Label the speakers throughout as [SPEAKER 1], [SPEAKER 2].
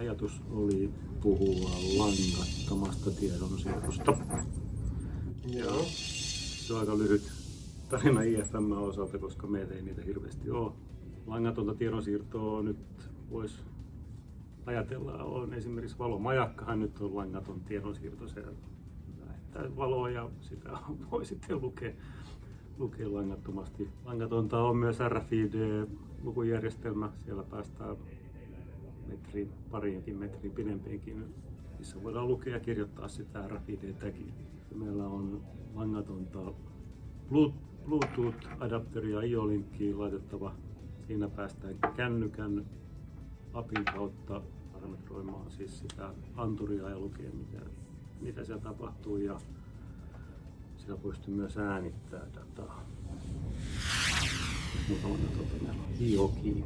[SPEAKER 1] ajatus oli puhua langattomasta tiedonsiirrosta.
[SPEAKER 2] Joo.
[SPEAKER 1] Se on aika lyhyt tarina IFM osalta, koska meillä ei niitä hirveästi ole. Langatonta tiedonsiirtoa nyt voisi ajatella, on esimerkiksi valomajakkahan nyt on langaton tiedonsiirto. Se lähettää valoa ja sitä voi sitten lukea langattomasti. Langatonta on myös RFID-lukujärjestelmä. Siellä päästään pariinkin metriin pidempiinkin, missä voidaan lukea ja kirjoittaa sitä RFID-tagia. Meillä on langatonta Bluetooth-adapteria IO-linkkiin laitettava. Siinä päästään kännykän appin kautta parametroimaan siis sitä anturia ja lukea mitä siellä tapahtuu, ja sillä pystyy myös äänittämään dataa. Meillä on IO-key.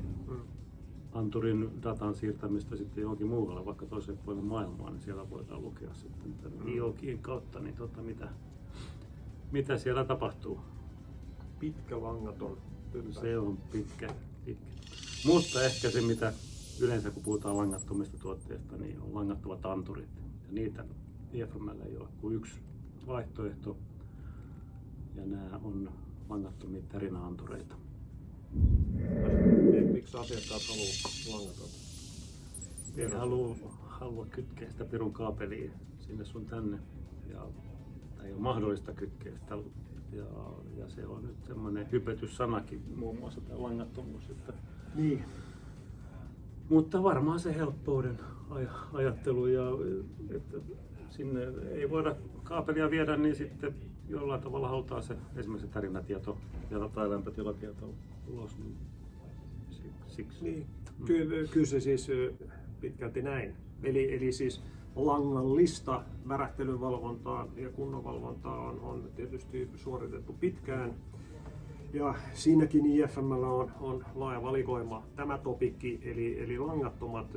[SPEAKER 1] Anturin datan siirtämistä sitten johonkin muualle, vaikka toiselle puolelle maailmaa, niin siellä voidaan lukea sitten IO-keyn kautta, niin mitä siellä tapahtuu.
[SPEAKER 2] Pitkä langaton ympäri.
[SPEAKER 1] Se on pitkä. Mutta ehkä se, mitä yleensä kun puhutaan langattomista tuotteista, niin on langattomat anturit. Ja niitä IFM:llä ei ole kuin yksi vaihtoehto. Ja nämä on langattomia tärina-antureita.
[SPEAKER 2] Miksi asiakkaat haluaa langatonta?
[SPEAKER 1] Ei halua kytkeä sitä pirun kaapelia sinne sun tänne. Ei ole mahdollista kytkeä sitä. Ja se on nyt semmoinen hypetyssanakin, muun muassa tämä langattomuus.
[SPEAKER 2] Niin.
[SPEAKER 1] Mutta varmaan se helppouden ajattelu, ja että sinne ei voida kaapelia viedä, niin sitten jollain tavalla halutaan se esimerkiksi tarinatieto tai lämpötilatieto ulos. Niin siksi.
[SPEAKER 2] Niin. Kyllä se siis pitkälti näin. Eli siis langallista värähtelyvalvontaa ja kunnonvalvontaa on tietysti suoritettu pitkään. Ja siinäkin IFM:llä on laaja valikoima tämä topikki, eli langattomat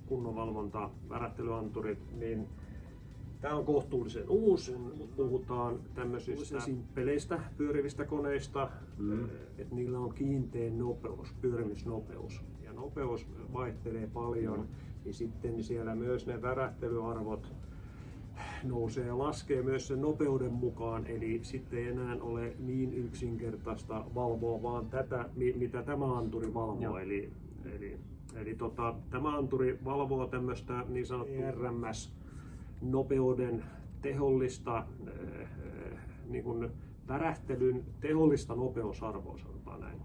[SPEAKER 2] kunnonvalvonta, värähtelyanturit, niin tämä on kohtuullisen uusi. Puhutaan tämmöisistä simppeleistä pyörivistä koneista, että niillä on kiinteä nopeus, pyörimisnopeus. Ja nopeus vaihtelee paljon, niin sitten siellä myös ne värähtelyarvot nousee ja laskee myös sen nopeuden mukaan, eli sitten ei enää ole niin yksinkertaista valvoa vaan tätä, mitä tämä anturi valvoo. Eli tämä anturi valvoo tämmöistä niin sanottua RMS-nopeuden tehollista, niin kuin värähtelyn tehollista nopeusarvoa, sanotaan näin.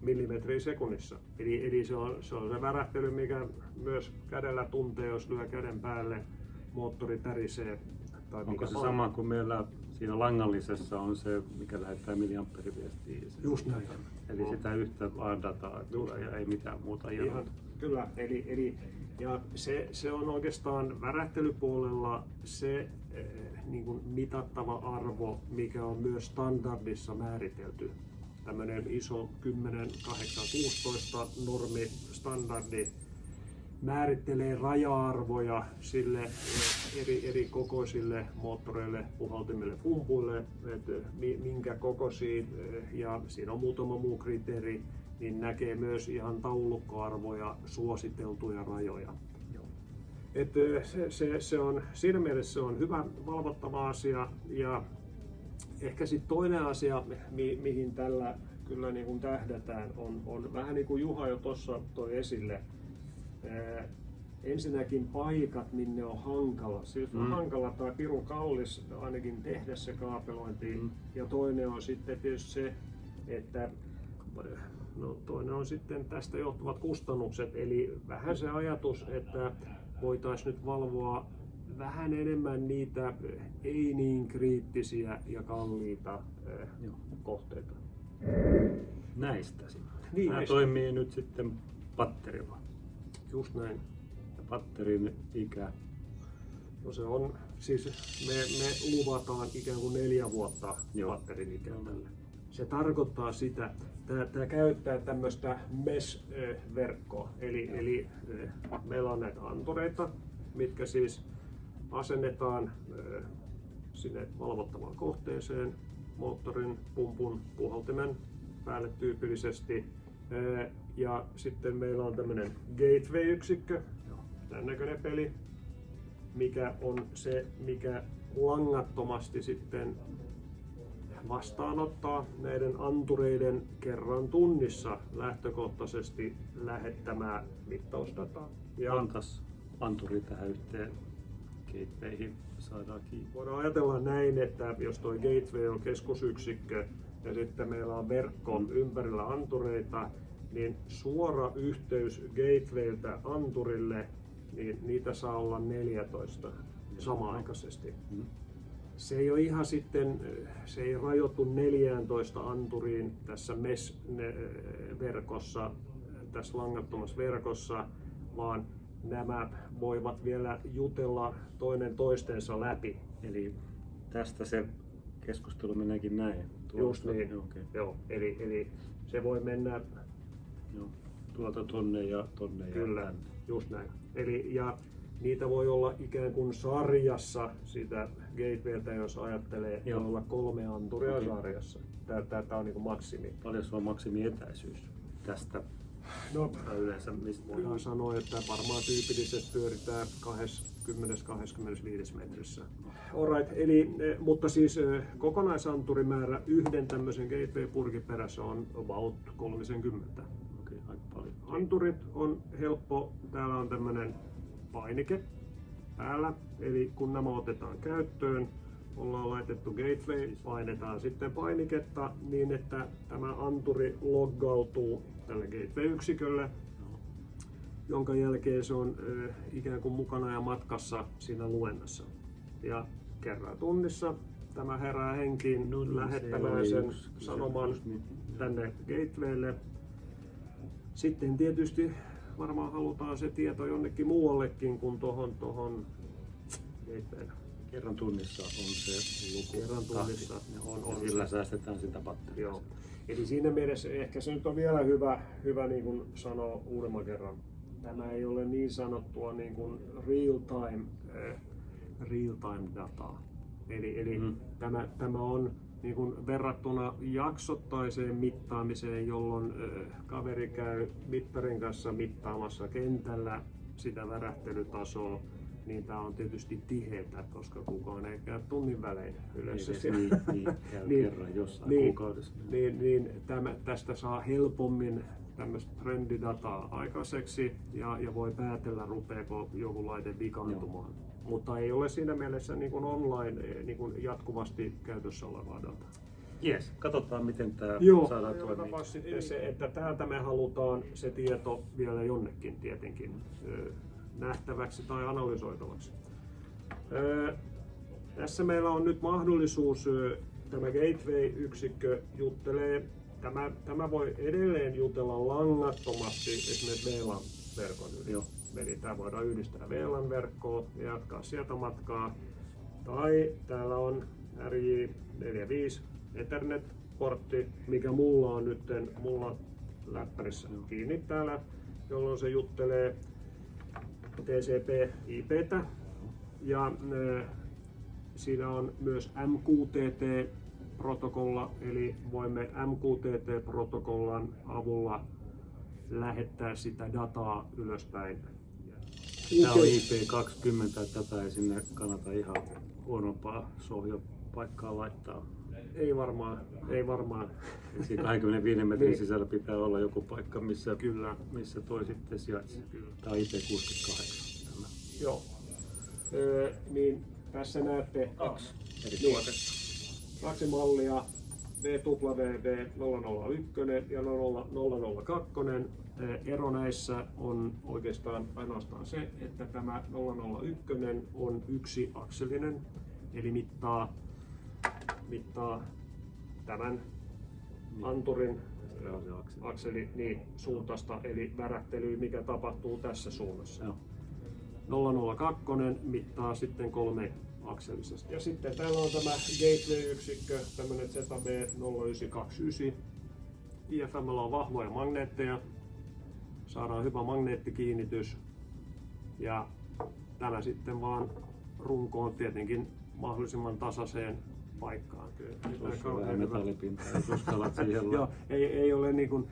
[SPEAKER 2] Millimetriä sekunnissa. Eli se on se värähtely, mikä myös kädellä tuntee, jos lyö käden päälle, moottori tärisee.
[SPEAKER 1] Onko se sama kuin meillä siinä langallisessa on se, mikä lähettää milliamperiviestiä?
[SPEAKER 2] Just näin.
[SPEAKER 1] Eli sitä yhtä vaan dataa tulee ja ei mitään muuta.
[SPEAKER 2] Ihan, kyllä. Ja se on oikeastaan värähtelypuolella se niin kuin mitattava arvo, mikä on myös standardissa määritelty. Tämmöinen ISO 10816 normi standardi määrittelee raja-arvoja sille eri kokoisille moottoreille, puhaltimille, pumpuille, että minkä kokoisia, ja siinä on muutama muu kriteeri, niin näkee myös ihan taulukkoarvoja, suositeltuja rajoja. Että se on, siinä mielessä se on hyvä valvottava asia, ja ehkä sitten toinen asia, mihin tällä kyllä niin kuin tähdätään, on vähän niin kuin Juha jo tuossa toi esille. Ensinnäkin paikat, minne on hankala. Siis on hankala tai pirun kallis ainakin tehdä se kaapelointi. Ja toinen on sitten tietysti se, että toinen on sitten tästä johtuvat kustannukset. Eli vähän se ajatus, että voitaisiin nyt valvoa vähän enemmän niitä ei niin kriittisiä ja kalliita kohteita.
[SPEAKER 1] Näistä sitten. Nämä toimii nyt sitten patterilla.
[SPEAKER 2] Just näin.
[SPEAKER 1] Ja patterin ikä?
[SPEAKER 2] No se on, siis me luvataan ikään kuin 4 vuotta patterin ikää tälle. Se tarkoittaa sitä, tämä käyttää tämmöistä mesh-verkkoa, eli meillä on näitä antureita, mitkä siis asennetaan sinne valvottavaan kohteeseen, moottorin, pumpun, puhaltimen päälle tyypillisesti. Ja sitten meillä on tämmöinen gateway-yksikkö, tämän näköinen peli, mikä on se, mikä langattomasti sitten vastaanottaa näiden antureiden kerran tunnissa lähtökohtaisesti lähettämää mittausdataa. Ja
[SPEAKER 1] Montas anturi tähän yhteen gatewayhin saadaan kiinni?
[SPEAKER 2] voidaan ajatella näin, että jos tuo gateway on keskusyksikkö ja sitten meillä on verkko ympärillä antureita, niin suora yhteys gatewayltä anturille, niin niitä saa olla 14 samanaikaisesti. Se ei ole ihan sitten, se ei rajoitu 14 anturiin tässä mesh-verkossa, tässä langattomassa verkossa, vaan nämä voivat vielä jutella toinen toistensa läpi.
[SPEAKER 1] Eli tästä se keskustelu meneekin näin.
[SPEAKER 2] Just niin.
[SPEAKER 1] Okay.
[SPEAKER 2] Joo, eli se voi mennä
[SPEAKER 1] Joo. Tuolta tonne ja tonne
[SPEAKER 2] kyllä,
[SPEAKER 1] ja tänne.
[SPEAKER 2] just näin. Eli, ja niitä voi olla ikään kuin sarjassa sitä gatewayltä, jos ajattelee,
[SPEAKER 1] Joo.
[SPEAKER 2] voi olla 3 anturia
[SPEAKER 1] Okei.
[SPEAKER 2] sarjassa. Tämä on niin kuin maksimi.
[SPEAKER 1] Paljon se on maksimietäisyys tästä?
[SPEAKER 2] No,
[SPEAKER 1] Tai yleensä mistä?
[SPEAKER 2] voidaan sanoa, että varmaan tyypillisesti pyöritään 20-25 metrissä. Alright, eli, mutta siis kokonaisanturimäärä yhden tämmöisen gateway-purkin perässä on about 30.
[SPEAKER 1] Okei, aika paljon.
[SPEAKER 2] Anturit on helppo, täällä on tämmöinen painike päällä, eli kun nämä otetaan käyttöön, ollaan laitettu gateway, painetaan sitten painiketta niin, että tämä anturi loggautuu tälle gateway-yksikölle, jonka jälkeen se on ikään kuin mukana ja matkassa siinä luennassa. Ja kerran tunnissa tämä herää henkiin lähettämään sen sanoman tänne gatewaylle. Sitten tietysti varmaan halutaan se tieto jonnekin muuallekin kuin tuohon gatewaylle.
[SPEAKER 1] Kerran tunnissa on se luku.
[SPEAKER 2] Kerran tunnissa on
[SPEAKER 1] ja sillä
[SPEAKER 2] se.
[SPEAKER 1] säästetään sitä batteriaa.
[SPEAKER 2] Joo. Eli siinä mielessä ehkä se nyt on vielä hyvä niin kuin sanoa uudemman kerran. Tämä ei ole niin sanottua niin kuin real-time dataa. Eli tämä on niin kuin verrattuna jaksottaiseen mittaamiseen, jolloin kaveri käy mittarin kanssa mittaamassa kentällä sitä värähtelytasoa, niin tämä on tietysti tiheää, koska kukaan ei käy tunnin välein yleensä.
[SPEAKER 1] Niin, käy kerran jossain kuukaudessa.
[SPEAKER 2] Tästä saa helpommin tämmöistä trendidataa aikaiseksi ja voi päätellä, rupeako joku laite vikaantumaan. Mutta ei ole siinä mielessä niin kuin online niin kuin jatkuvasti käytössä olevaa dataa.
[SPEAKER 1] Jes, katsotaan miten tämä saadaan toimimaan.
[SPEAKER 2] Sitten se, että täältä me halutaan se tieto vielä jonnekin tietenkin nähtäväksi tai analysoitavaksi. Tässä meillä on nyt mahdollisuus, tämä gateway-yksikkö juttelee, tämä voi edelleen jutella langattomasti esimerkiksi VLAN-verkon yli.
[SPEAKER 1] Joo.
[SPEAKER 2] Eli tämä voidaan yhdistää VLAN-verkkoon ja jatkaa sieltä matkaa. Tai täällä on RJ45 Ethernet-portti, mikä mulla on nyt läppärissä kiinni täällä, jolloin se juttelee TCP/IP:tä ja siinä on myös MQTT-protokolla, eli voimme MQTT-protokollan avulla lähettää sitä dataa ylöspäin.
[SPEAKER 1] Tämä on IP20, tätä ei sinne kannata ihan huonompaa sohjopaikkaa laittaa.
[SPEAKER 2] Ei varmaan.
[SPEAKER 1] Et siinä 25 metrin
[SPEAKER 2] Niin.
[SPEAKER 1] sisällä pitää olla joku paikka, missä toi sitten sijaitsee.
[SPEAKER 2] Kyllä.
[SPEAKER 1] Tämä on IP68. Tämä.
[SPEAKER 2] Joo. Niin tässä näette
[SPEAKER 1] Kaksi eri
[SPEAKER 2] Niin.
[SPEAKER 1] tuotetta.
[SPEAKER 2] 2 mallia, WW001 ja 002. Ero näissä on oikeastaan ainoastaan se, että tämä 001 on yksiakselinen, eli mittaa tämän anturin
[SPEAKER 1] Tämä on se akseli.
[SPEAKER 2] akseli niin, suuntaista, eli värähtely, mikä tapahtuu tässä suunnassa.
[SPEAKER 1] Joo.
[SPEAKER 2] 002 mittaa sitten 3 akselisesti. Ja sitten täällä on tämä gateway-yksikkö, tämmöinen ZB0929. IFM:llä on vahvoja magneetteja, saadaan hyvä magneettikiinnitys ja tämä sitten vaan runkoon tietenkin mahdollisimman tasaiseen paikkaan.
[SPEAKER 1] Tuossa on vähän metallipintaa, jos uskallat siihen
[SPEAKER 2] Joo, ei ole niin kuin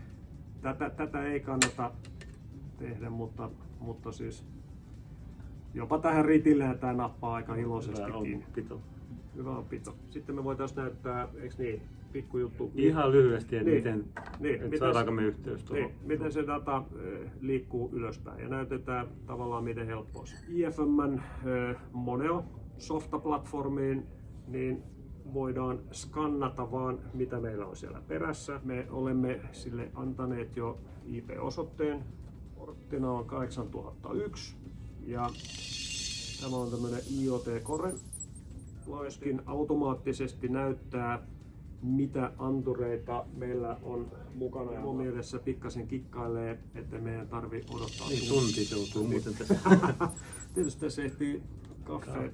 [SPEAKER 2] tätä ei kannata tehdä, mutta siis jopa tähän ritille tämä nappaa aika iloisesti kiinni. Hyvä on pito. Sitten me voitaisiin näyttää, eikö niin, pikkujuttu.
[SPEAKER 1] Ihan lyhyesti, että
[SPEAKER 2] miten
[SPEAKER 1] saadaanko me yhteys tuohon.
[SPEAKER 2] Miten se data liikkuu ylöspäin ja näytetään tavallaan miten helppoa se. IFM:n Moneo Softa-platformiin niin voidaan skannata vaan mitä meillä on siellä perässä. Me olemme sille antaneet jo IP-osoitteen. Porttina on 8001 ja tämä on tämmöinen IoT Core. Myöskin automaattisesti näyttää mitä antureita meillä on mukana. Mun mielessä pikkasen kikkailee, että meidän tarvii odottaa.
[SPEAKER 1] Niin tunti se joutuu muuten tässä.
[SPEAKER 2] Tietysti tässä ehtii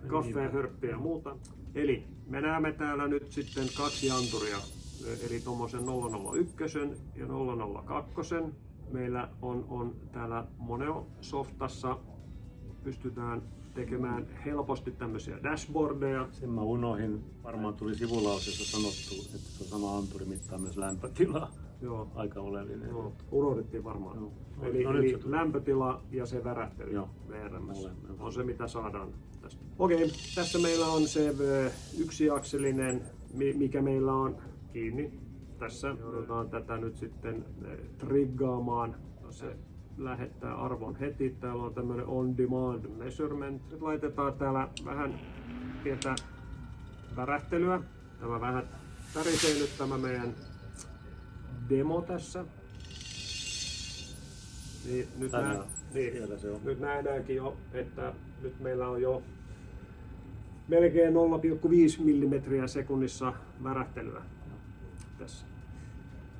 [SPEAKER 2] kaffea, hörppiä ja muuta. Eli me näemme täällä nyt sitten 2 anturia, eli tuommoisen 001 ja 002. Meillä on täällä Moneo Softassa, pystytään tekemään helposti tämmöisiä dashboardeja.
[SPEAKER 1] Sen mä unohdin, varmaan tuli sivulauseessa sanottu, että se sama anturi mittaa myös lämpötilaa.
[SPEAKER 2] Joo.
[SPEAKER 1] Aika oleellinen.
[SPEAKER 2] Joo, unohdettiin varmaan.
[SPEAKER 1] Joo.
[SPEAKER 2] Eli lämpötila ja se värähtely VRM:ssä on se mitä saadaan tästä. Okei, tässä meillä on se yksiakselinen, mikä meillä on kiinni. Tässä otetaan tätä nyt sitten triggaamaan. Se lähettää arvon heti. Täällä on tämmöinen on demand measurement. Nyt laitetaan täällä vähän pientä värähtelyä. Tämä vähän tärisee nyt tämä meidän demo tässä. Niin, nyt nähdäänkin jo, että nyt meillä on jo melkein 0,5 mm sekunnissa värähtelyä tässä.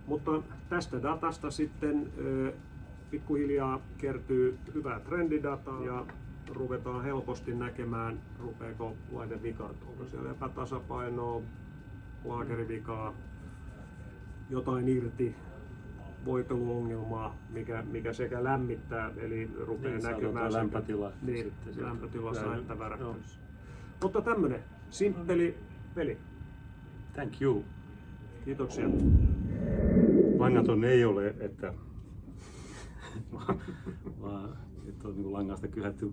[SPEAKER 2] Mutta tästä datasta sitten pikkuhiljaa kertyy hyvää trendidataa ja ruvetaan helposti näkemään, rupeeko laite vikartua. Onko siellä epätasapainoa, laakerivikaa, jotain irti, voiteluongelmaa, mikä sekä lämmittää, eli rupeaa näkymään
[SPEAKER 1] lämpötila.
[SPEAKER 2] Lämpötilassa että värähtelyssä. Mutta tämmönen simppeli peli.
[SPEAKER 1] Thank you.
[SPEAKER 2] Kiitoksia.
[SPEAKER 1] Langaton ei ole, että vaan että on niin langasta kyhätty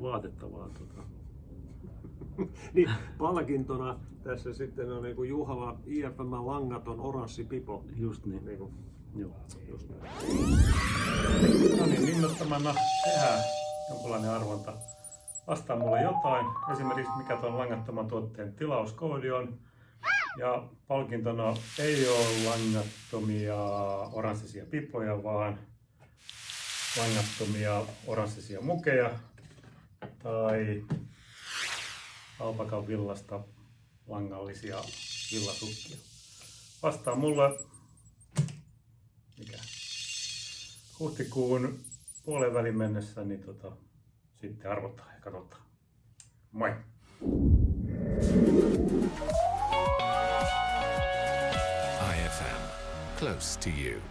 [SPEAKER 1] vaatetta vaan.
[SPEAKER 2] Niin, palkintona tässä sitten on niin Juhala IFM langaton oranssi pipo.
[SPEAKER 1] Just niin.
[SPEAKER 2] Niin
[SPEAKER 1] Joo.
[SPEAKER 2] just näin.
[SPEAKER 1] No niin, innostamana tehdään jonkunlainen arvonta. Vastaa mulle jotain, esimerkiksi mikä tuon langattoman tuotteen tilauskoodi on. Ja palkintona ei ole langattomia oranssisia pipoja, vaan langattomia oranssisia mukeja tai alpakan villasta langallisia villasukkia. Vastaa mulle huhtikuun puolen välin mennessä, niin sitten arvotaan ja katsotaan. Moi!
[SPEAKER 3] IFM, close to you.